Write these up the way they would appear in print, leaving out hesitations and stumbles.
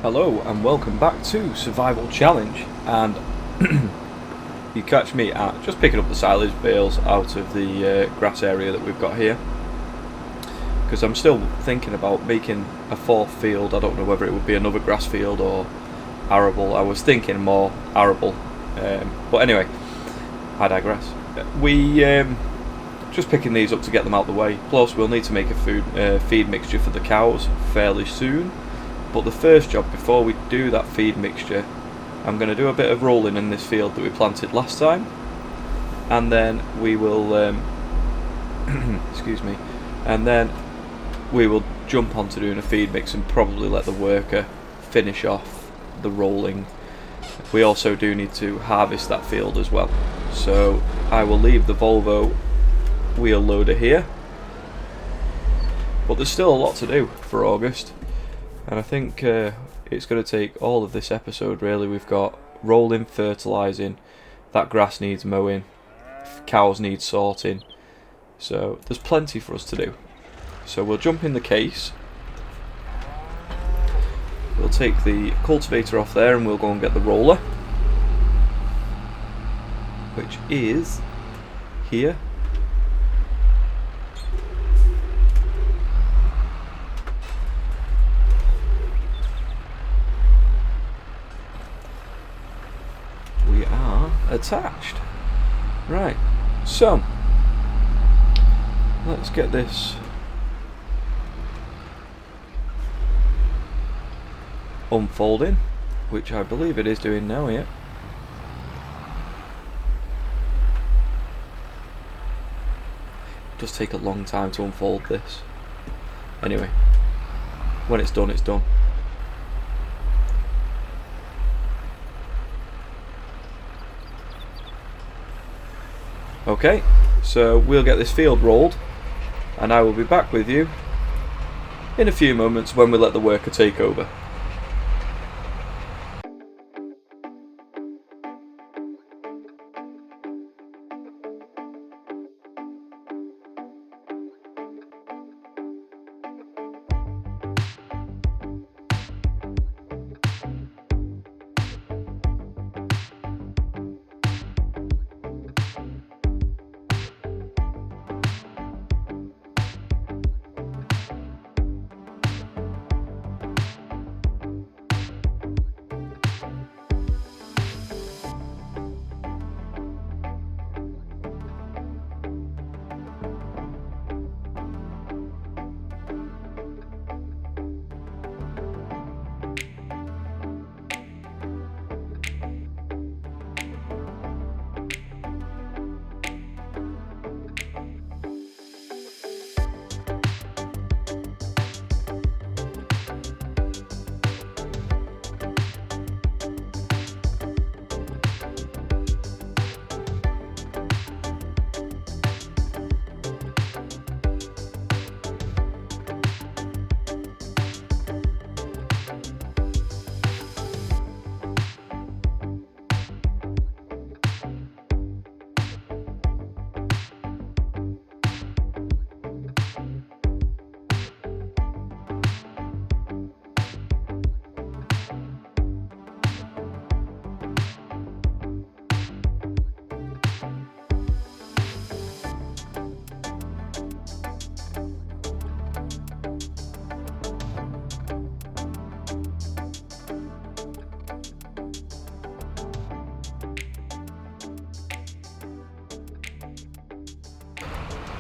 Hello and welcome back to Survival Challenge, and you catch me at just picking up the silage bales out of the grass area that we've got here, because I'm still thinking about making a fourth field. I don't know whether it would be another grass field or arable. I was thinking more arable, but anyway, I digress. We just picking these up to get them out of the way, plus we'll need to make a feed mixture for the cows fairly soon. But the first job, before we do that feed mixture, I'm going to do a bit of rolling in this field that we planted last time, and then we will excuse me, and then we will jump onto doing a feed mix and probably let the worker finish off the rolling. We also do need to harvest that field as well, so I will leave the Volvo wheel loader here, but there's still a lot to do for August. And I think it's going to take all of this episode really. We've got rolling, fertilising, that grass needs mowing, cows need sorting, so there's plenty for us to do. So we'll jump in the case, we'll take the cultivator off there and we'll go and get the roller, which is here. Attached. Right, so let's get this unfolding, which I believe it is doing now. Yeah, it does take a long time to unfold this. Anyway, when it's done, it's done. Okay, so we'll get this field rolled and I will be back with you in a few moments when we let the worker take over.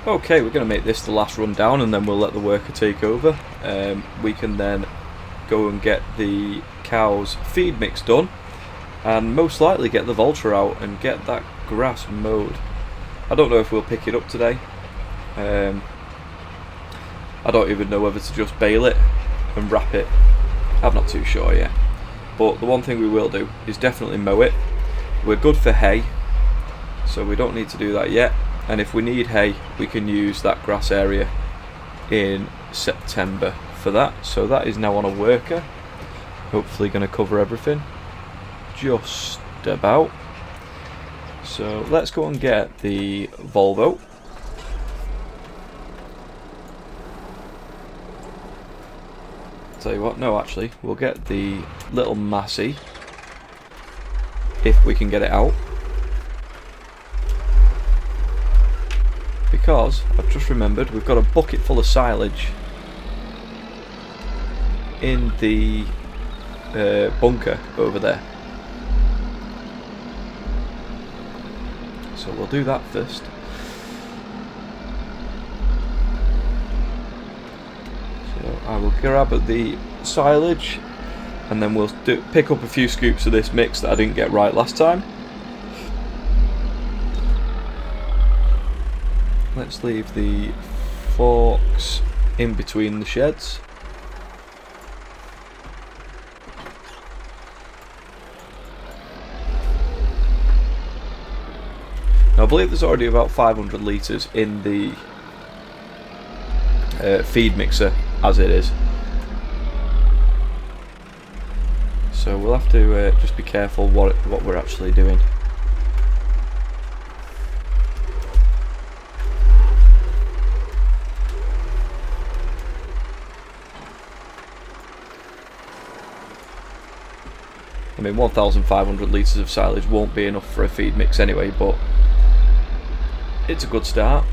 Okay, we're going to make this the last run down and then we'll let the worker take over. We can then go and get the cows' feed mix done and most likely get the vulture out and get that grass mowed. I don't know if we'll pick it up today. I don't even know whether to just bale it and wrap it. I'm not too sure yet. But the one thing we will do is definitely mow it. We're good for hay, so we don't need to do that yet. And if we need hay, we can use that grass area in September for that. So that is now on a worker. Hopefully going to cover everything. Just about. So let's go and get the Volvo. tell you what, no actually, we'll get the little Massey, if we can get it out. Because, I've just remembered, we've got a bucket full of silage in the bunker over there. So we'll do that first. So I will grab at the silage, and then we'll pick up a few scoops of this mix that I didn't get right last time. Let's leave the forks in between the sheds. Now, I believe there's already about 500 litres in the feed mixer as it is. So we'll have to just be careful what we're actually doing. I mean, 1,500 litres of silage won't be enough for a feed mix anyway, but it's a good start.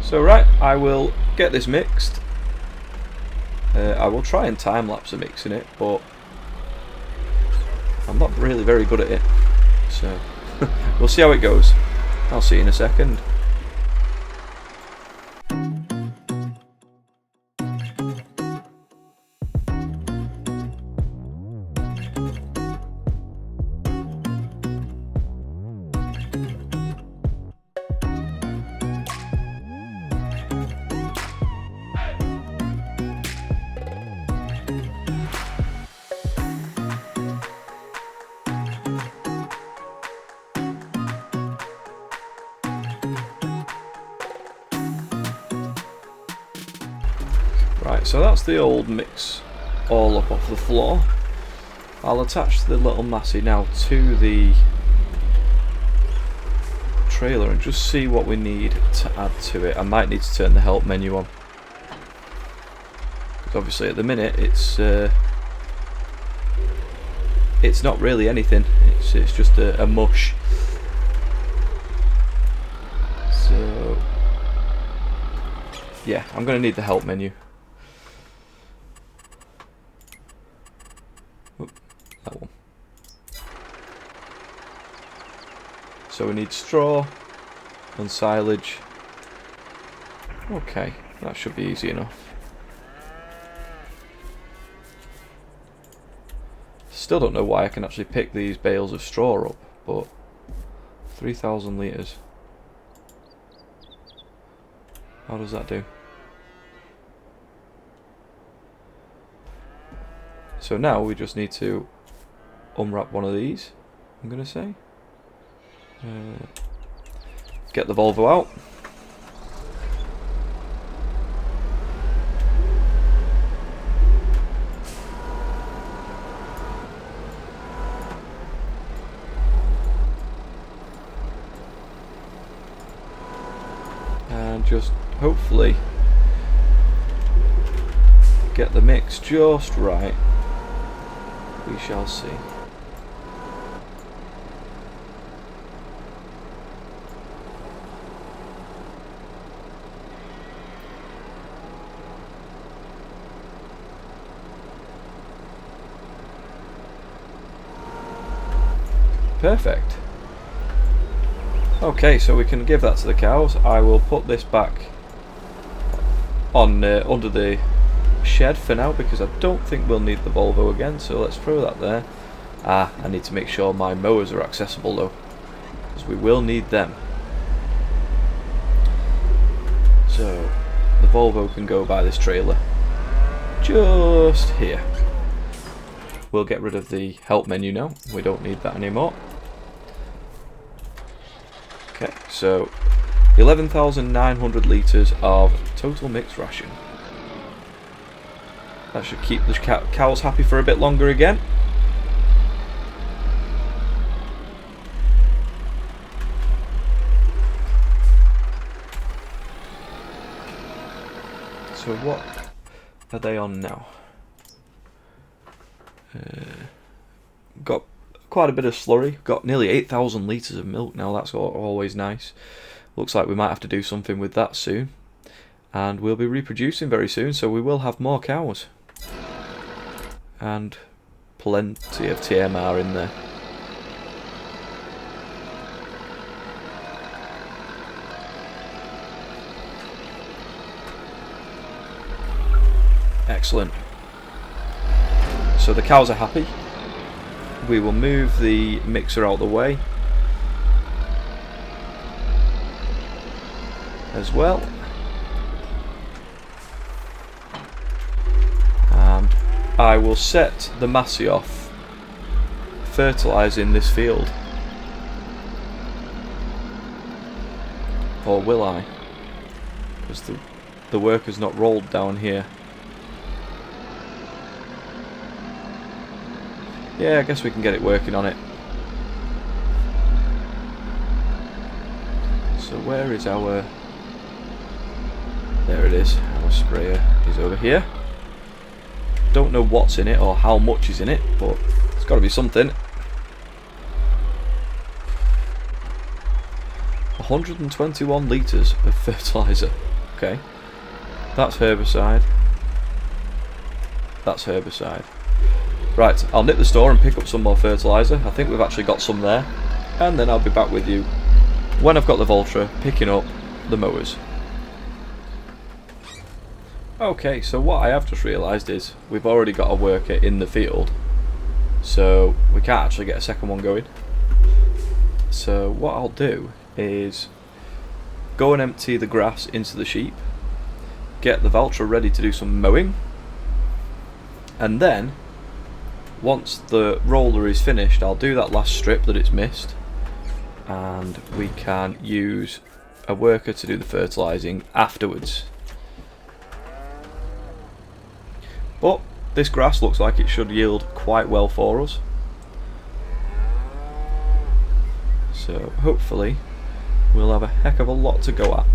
So right, I will get this mixed. I will try and time-lapse a mixing it, but I'm not really very good at it. So we'll see how it goes. I'll see you in a second. Right, so that's the old mix all up off the floor. I'll attach the little Massey now to the trailer and just see what we need to add to it. I might need to turn the help menu on, because obviously at the minute it's not really anything. It's just a mush. So yeah, I'm going to need the help menu. That one. So we need straw and silage. Okay, that should be easy enough. Still don't know why I can actually pick these bales of straw up, but 3,000 litres. How does that do? So now we just need to unwrap one of these, I'm going to say. Get the Volvo out. And just hopefully get the mix just right. We shall see. Perfect. Okay, so we can give that to the cows. I will put this back on under the shed for now, because I don't think we'll need the Volvo again, so let's throw that there. I need to make sure my mowers are accessible though, because we will need them. So the Volvo can go by this trailer just here. We'll get rid of the help menu now, we don't need that anymore. Okay, so 11,900 litres of total mixed ration. That should keep the cows happy for a bit longer again. So what are they on now? Got quite a bit of slurry. Got nearly 8,000 litres of milk now. That's always nice. Looks like we might have to do something with that soon. And we'll be reproducing very soon, so we will have more cows. And plenty of TMR in there. Excellent. So the cows are happy. We will move the mixer out of the way as well. And I will set the Massey off fertilising this field. Or will I? Because the worker's not rolled down here. Yeah, I guess we can get it working on it. So where is our... There it is. Our sprayer is over here. Don't know what's in it or how much is in it, but it's got to be something. 121 litres of fertiliser. Okay. That's herbicide. That's herbicide. Right, I'll nip the store and pick up some more fertiliser. I think we've actually got some there. And then I'll be back with you when I've got the Voltra picking up the mowers. Okay, so what I have just realised is we've already got a worker in the field. So we can't actually get a second one going. So what I'll do is go and empty the grass into the sheep. Get the Valtra ready to do some mowing. And then once the roller is finished, I'll do that last strip that it's missed, and we can use a worker to do the fertilising afterwards. But this grass looks like it should yield quite well for us, so hopefully we'll have a heck of a lot to go at.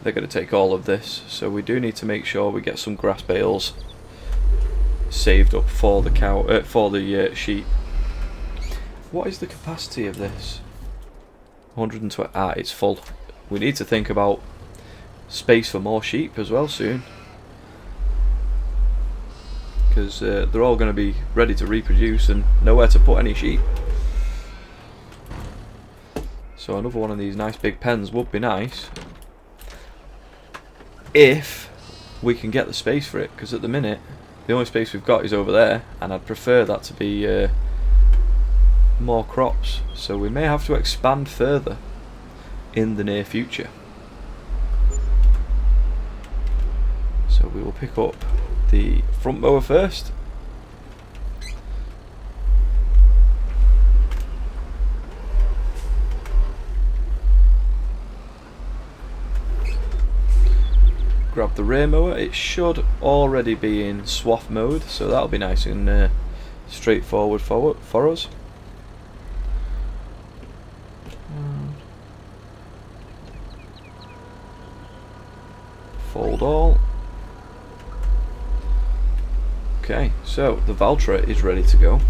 They're going to take all of this, so we do need to make sure we get some grass bales saved up for the cow, for the sheep. What is the capacity of this? 120. Ah, it's full. We need to think about space for more sheep as well soon, because they're all going to be ready to reproduce and nowhere to put any sheep. So another one of these nice big pens would be nice, if we can get the space for it, because at the minute the only space we've got is over there, and I'd prefer that to be more crops, so we may have to expand further in the near future. So we will pick up the front mower first. Grab the rear mower. It should already be in swath mode, so that'll be nice and straightforward for us. Fold all. Okay, so the Valtra is ready to go.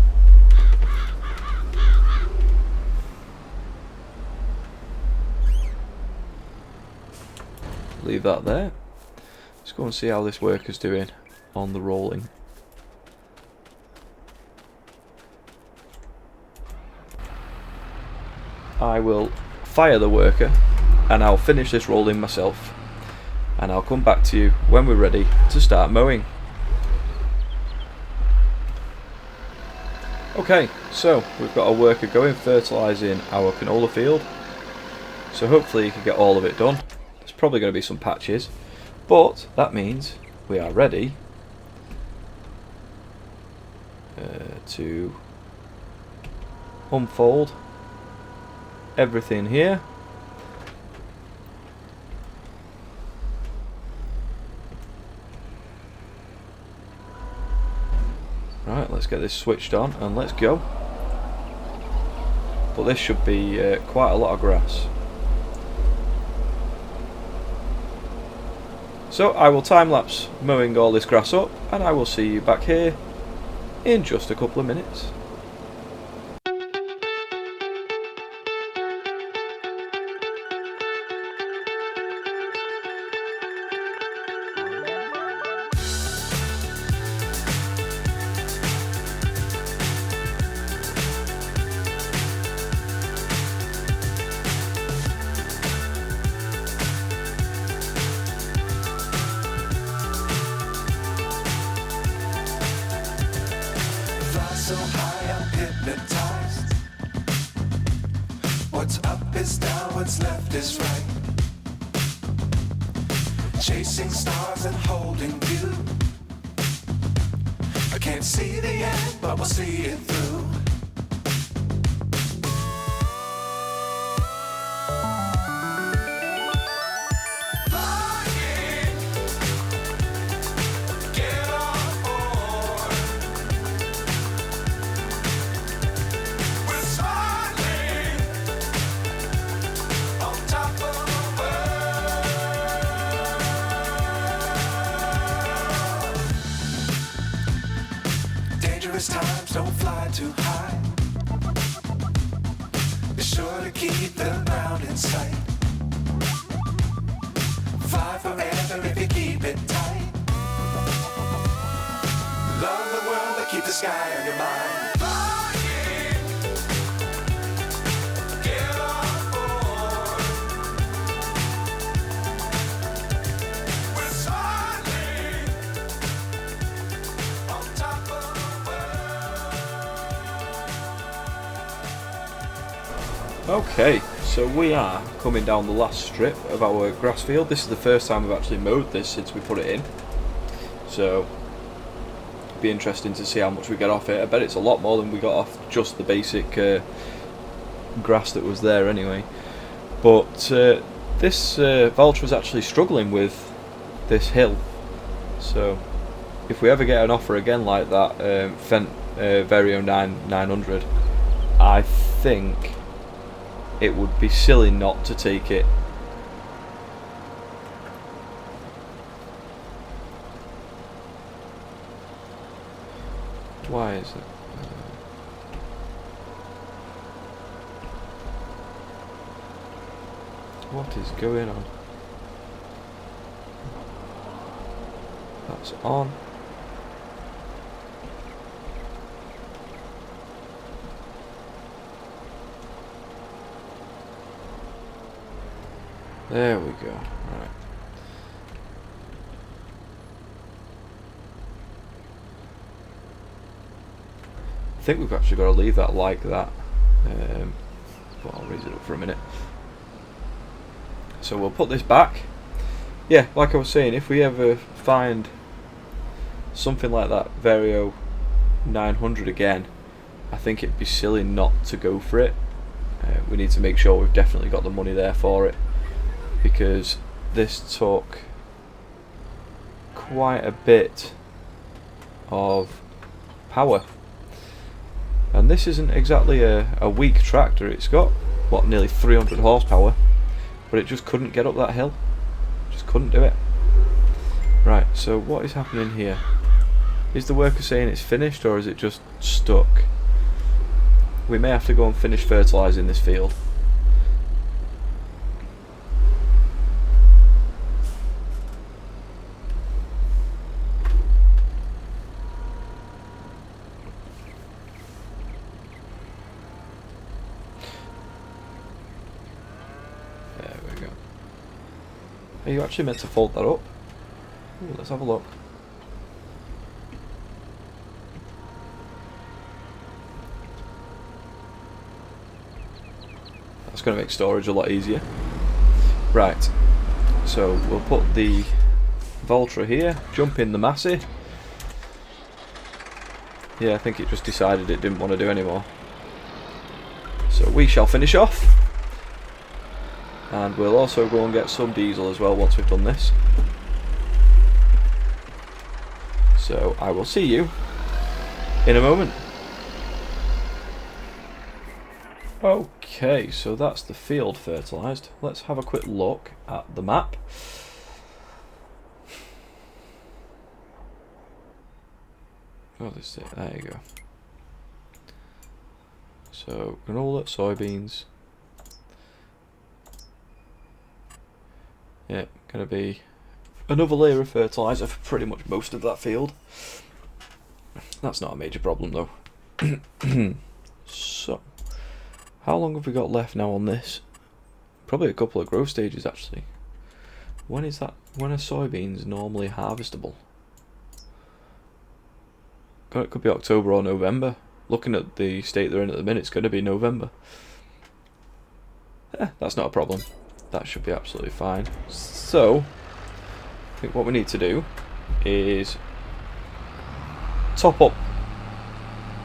Leave that there. Let's go and see how this worker's doing on the rolling. I will fire the worker and I'll finish this rolling myself, and I'll come back to you when we're ready to start mowing. Okay, so we've got a worker going fertilising our canola field, so hopefully you can get all of it done. There's probably going to be some patches, but that means we are ready to unfold everything here. Right, Right, let's get this switched on and let's go. But this should be quite a lot of grass. So I will time-lapse mowing all this grass up, and I will see you back here in just a couple of minutes. So high I'm hypnotized. What's up is down, what's left is right. Chasing stars and holding you. I can't see the end, but we'll see it through. Times don't fly too high. Be sure to keep the ground in sight. Fly forever if you keep it tight. Love the world, but keep the sky on your mind. Okay, so we are coming down the last strip of our grass field. This is the first time we've actually mowed this since we put it in. So, it'll be interesting to see how much we get off it. I bet it's a lot more than we got off just the basic grass that was there anyway. But this vulture is actually struggling with this hill. So, if we ever get an offer again like that, Vario 900, I think it would be silly not to take it. Why is it? What is going on? That's on. There we go. Right. I think we've actually got to leave that like that. But I'll raise it up for a minute. So we'll put this back. Yeah, like I was saying, if we ever find something like that Vario 900 again, I think it'd be silly not to go for it. We need to make sure we've definitely got the money there for it, because this took quite a bit of power, and this isn't exactly a weak tractor. It's got what, nearly 300 horsepower, but it just couldn't get up that hill, just couldn't do it. Right, so what is happening here? Is the worker saying it's finished, or is it just stuck? We may have to go and finish fertilising this field. There we go. Are you actually meant to fold that up? Ooh, let's have a look. That's going to make storage a lot easier. Right, so we'll put the Voltra here, jump in the Massey. Yeah, I think it just decided it didn't want to do anymore. So we shall finish off. And we'll also go and get some diesel as well once we've done this. So I will see you in a moment. Okay, so that's the field fertilised. Let's have a quick look at the map. Oh, this is it. There you go. So, canola, soybeans. Yeah, going to be another layer of fertiliser for pretty much most of that field. That's not a major problem though. So, how long have we got left now on this? Probably a couple of growth stages actually. When is that? When are soybeans normally harvestable? God, it could be October or November. Looking at the state they're in at the minute, it's going to be November. That's not a problem. That should be absolutely fine. So, I think what we need to do is top up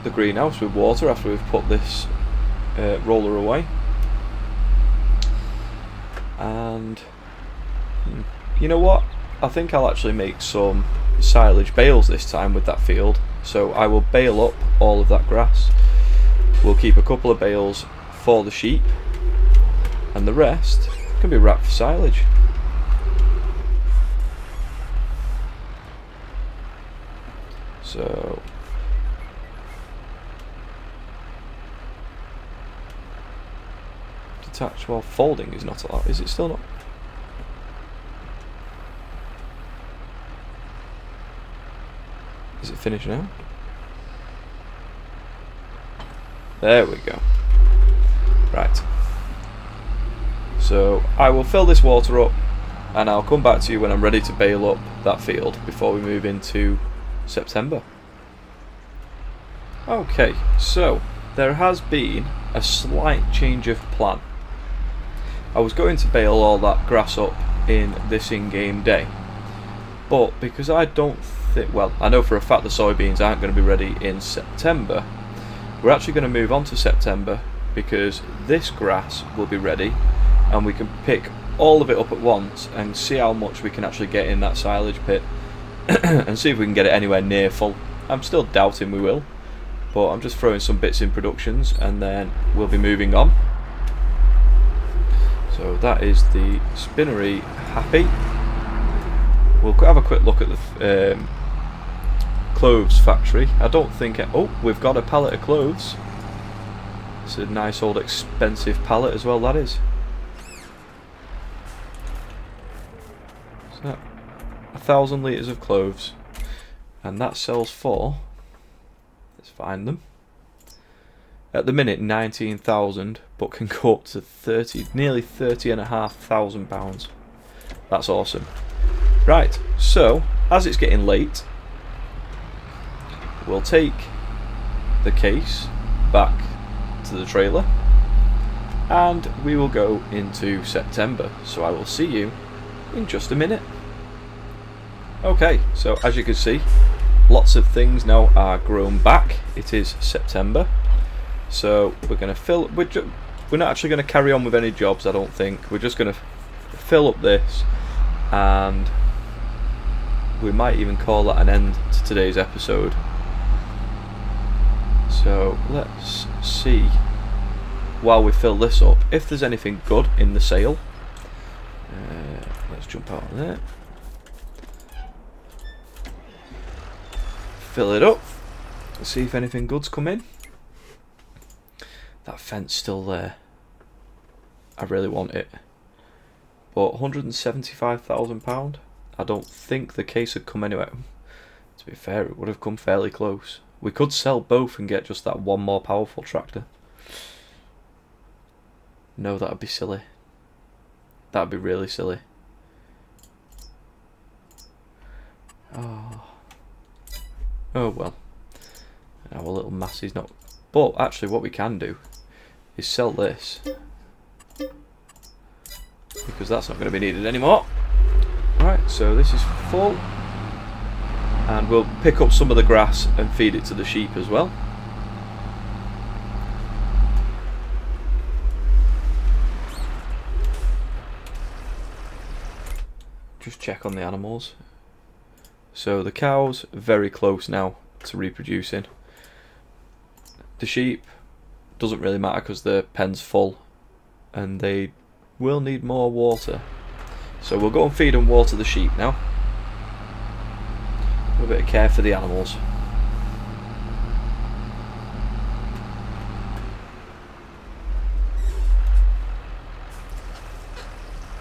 the greenhouse with water after we've put this roller away. And you know what? I think I'll actually make some silage bales this time with that field. So I will bale up all of that grass. We'll keep a couple of bales for the sheep, and the rest can be wrapped for silage. So detach while folding is not allowed. Is it still not? Is it finished now? There we go. Right. So I will fill this water up and I'll come back to you when I'm ready to bale up that field before we move into September. Okay, so there has been a slight change of plan. I was going to bale all that grass up in this in-game day, but because I don't think, well, I know for a fact the soybeans aren't going to be ready in September, we're actually going to move on to September because this grass will be ready and we can pick all of it up at once and see how much we can actually get in that silage pit and see if we can get it anywhere near full. I'm still doubting we will, but I'm just throwing some bits in productions and then we'll be moving on. So that is the spinnery happy. We'll have a quick look at the cloves factory. I don't think oh, we've got a pallet of cloves. It's a nice old expensive pallet as well, that is. So 1,000 litres of cloves, and that sells for, let's find them, at the minute 19,000, but can go up to 30, nearly 30,500 pounds. That's awesome. Right, so as it's getting late, we'll take the case back to the trailer and we will go into September. So I will see you in just a minute. Okay, so as you can see, lots of things now are grown back. It is September, so we're going to fill. We're not actually going to carry on with any jobs, I don't think. We're just going to fill up this, and we might even call that an end to today's episode. So let's see, while we fill this up, if there's anything good in the sale. Let's jump out of there. Fill it up. See if anything good's come in. That fence still there. I really want it. But £175,000. I don't think the case would come anywhere. To be fair, it would have come fairly close. We could sell both and get just that one more powerful tractor. No, that'd be silly. That'd be really silly. Oh well. Our little Massey's not. But actually, what we can do is sell this, because that's not going to be needed anymore. Right, so this is full, and we'll pick up some of the grass and feed it to the sheep as well. Just check on the animals. So the cows very close now to reproducing. the sheep doesn't really matter because the pen's full and they will need more water. So we'll go and feed and water the sheep now. A bit of care for the animals.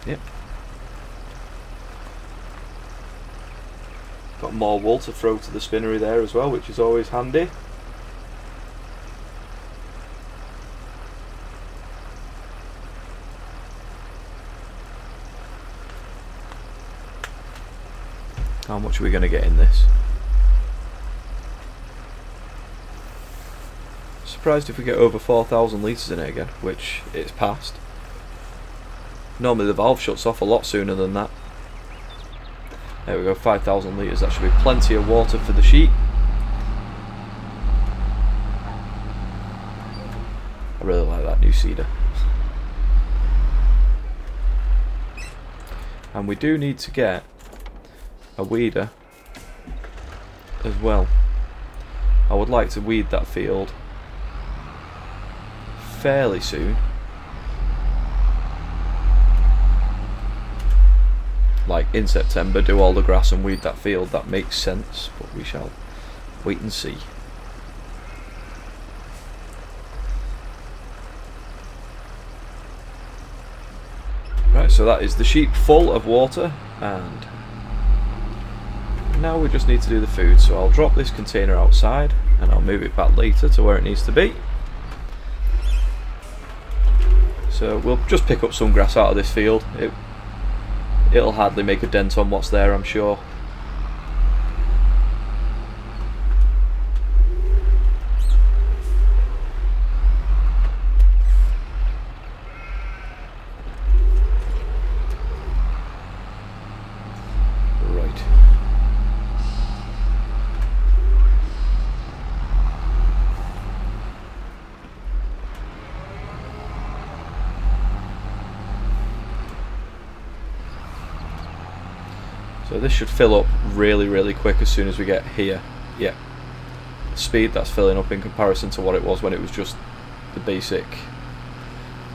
Yep. Got more wool to throw to the spinnery there as well, which is always handy. How much are we going to get in this? Surprised if we get over 4,000 litres in it again, which it's past. Normally the valve shuts off a lot sooner than that. There we go, 5,000 litres. That should be plenty of water for the sheep. I really like that new seeder. And we do need to get a weeder as well. I would like to weed that field fairly soon. Like in September, do all the grass and weed that field. That makes sense, but we shall wait and see. Right, so that is the sheep full of water, and now we just need to do the food. So I'll drop this container outside and I'll move it back later to where it needs to be. So we'll just pick up some grass out of this field. It'll hardly make a dent on what's there, I'm sure. Right. So this should fill up really quick as soon as we get here. Yeah, the speed that's filling up in comparison to what it was when it was just the basic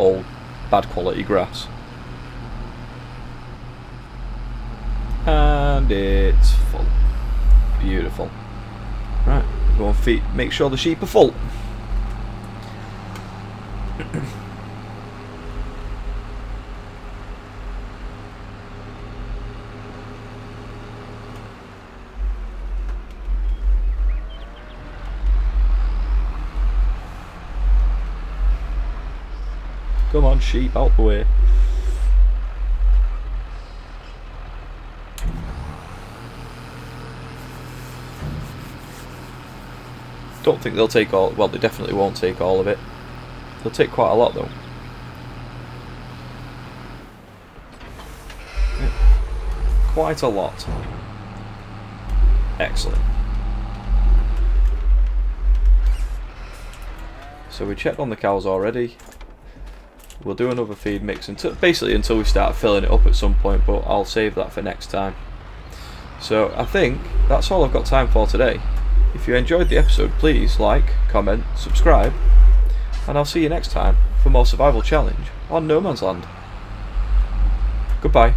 old bad quality grass. And it's full. Beautiful. Right, go and feed, make sure the sheep are full. Come on, sheep, out the way. Don't think they'll take all, well, they definitely won't take all of it. They'll take quite a lot though. Yeah. Quite a lot. Excellent. So we checked on the cows already. We'll do another feed mix until basically until we start filling it up at some point, but I'll save that for next time. So I think that's all I've got time for today. If you enjoyed the episode, please like, comment, subscribe, and I'll see you next time for more survival challenge on No Man's Land. Goodbye.